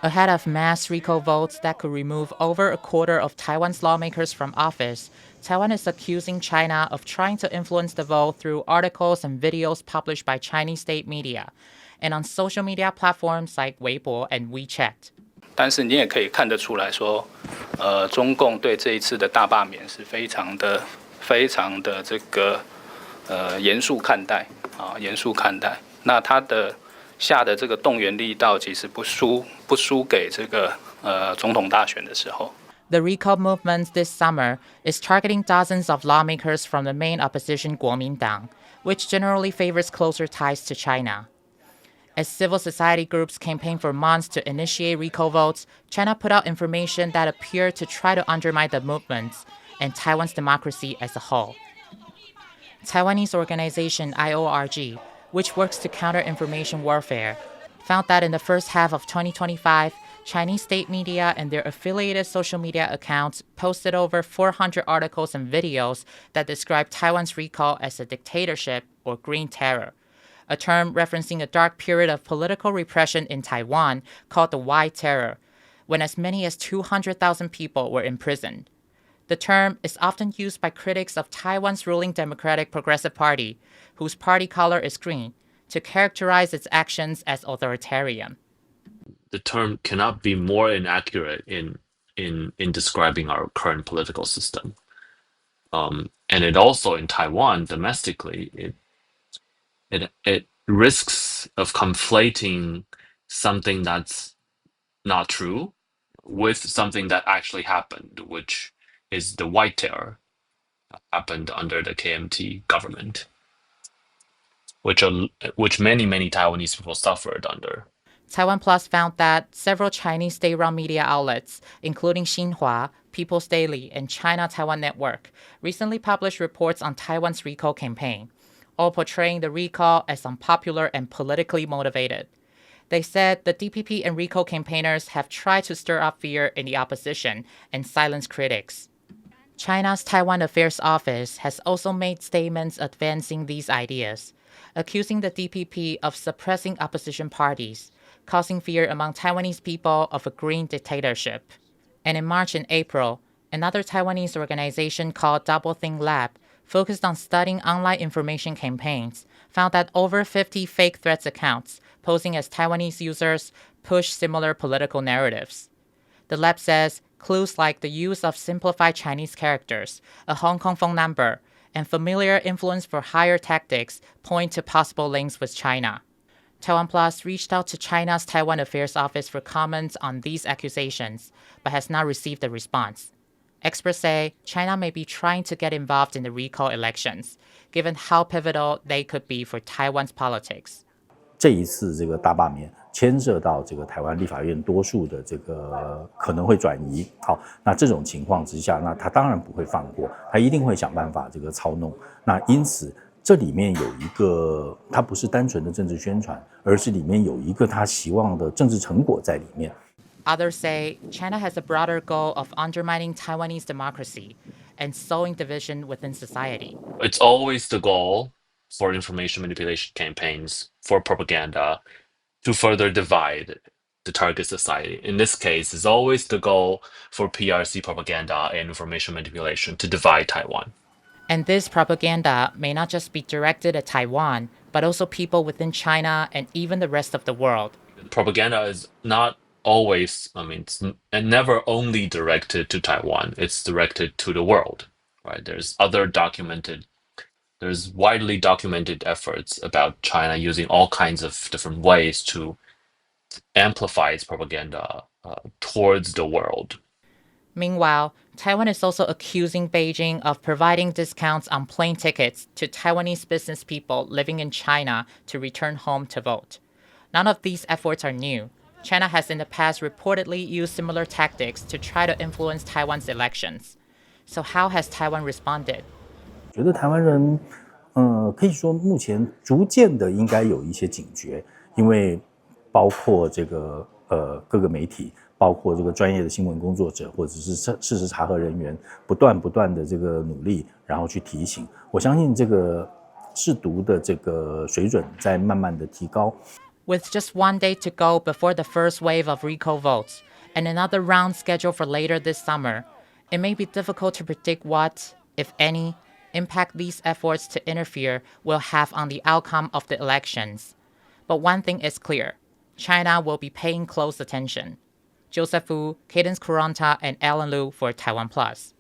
Ahead of mass recall votes that could remove over a quarter of Taiwan's lawmakers from office, Taiwan is accusing China of trying to influence the vote through articles and videos published by Chinese state media and on social media platforms like Weibo and WeChat. 但是你也可以看得出来说，中共对这一次的大罢免是非常的这个严肃看待啊，严肃看待。那他的下的这个动员力道其实不输给这个总统大选的时候。The recall movement this summer is targeting dozens of lawmakers from the main opposition Kuomintang, which generally favors closer ties to China. As civil society groups campaigned for months to initiate recall votes, China put out information that appeared to try to undermine the movements and Taiwan's democracy as a whole. Taiwanese organization IORG, which works to counter information warfare, found that in the first half of 2025, Chinese state media and their affiliated social media accounts posted over 400 articles and videos that describe Taiwan's recall as a dictatorship or green terror, a term referencing a dark period of political repression in Taiwan called the White Terror, when as many as 200,000 people were imprisoned. The term is often used by critics of Taiwan's ruling Democratic Progressive Party, whose party color is green, to characterize its actions as authoritarian. The term cannot be more inaccurate in describing our current political system. And it also, in Taiwan, domestically, it risks of conflating something that's not true with something that actually happened, which is the White Terror, happened under the KMT government, which many Taiwanese people suffered under. TaiwanPlus found that several Chinese state-run media outlets, including Xinhua, People's Daily, and China Taiwan Network, recently published reports on Taiwan's recall campaign, all portraying the recall as unpopular and politically motivated. They said the DPP and recall campaigners have tried to stir up fear in the opposition and silence critics. China's Taiwan Affairs Office has also made statements advancing these ideas, accusing the DPP of suppressing opposition parties, causing fear among Taiwanese people of a green dictatorship. And in March and April, another Taiwanese organization called Doublethink Lab, focused on studying online information campaigns, found that over 50 fake threats accounts posing as Taiwanese users push similar political narratives. The lab says clues like the use of simplified Chinese characters, a Hong Kong phone number, and familiar influence for hire tactics point to possible links with China. TaiwanPlus reached out to China's Taiwan Affairs Office for comments on these accusations, but has not received a response. Experts say China may be trying to get involved in the recall elections, given how pivotal they could be for Taiwan's politics. 这一次这个大罢免牵涉到这个台湾立法院多数的这个可能会转移，好，那这种情况之下，那他当然不会放过，他一定会想办法这个操弄。那因此，这里面有一个，它不是单纯的政治宣传，而是里面有一个他希望的政治成果在里面。Others say China has a broader goal of undermining Taiwanese democracy and sowing division within society. It's always the goal for information manipulation campaigns, for propaganda, to further divide the target society. In this case, it's always the goal for PRC propaganda and information manipulation to divide Taiwan. And this propaganda may not just be directed at Taiwan, but also people within China and even the rest of the world. Propaganda is not always, it's never only directed to Taiwan, it's directed to the world, right? There's widely documented efforts about China using all kinds of different ways to amplify its propaganda towards the world. Meanwhile, Taiwan is also accusing Beijing of providing discounts on plane tickets to Taiwanese business people living in China to return home to vote. None of these efforts are new. China has in the past reportedly used similar tactics to try to influence Taiwan's elections. So how has Taiwan responded? 觉得台湾人，可以说目前逐渐的应该有一些警觉，因为包括这个各个媒体，包括这个专业的新闻工作者或者是事实查核人员，不断的这个努力，然后去提醒。我相信这个试读的这个水准在慢慢的提高。With just 1 day to go before the first wave of recall votes and another round scheduled for later this summer, it may be difficult to predict what, if any, impact these efforts to interfere will have on the outcome of the elections. But one thing is clear: China will be paying close attention. Joseph Wu, Cadence Quaranta, and Alan Liu for TaiwanPlus.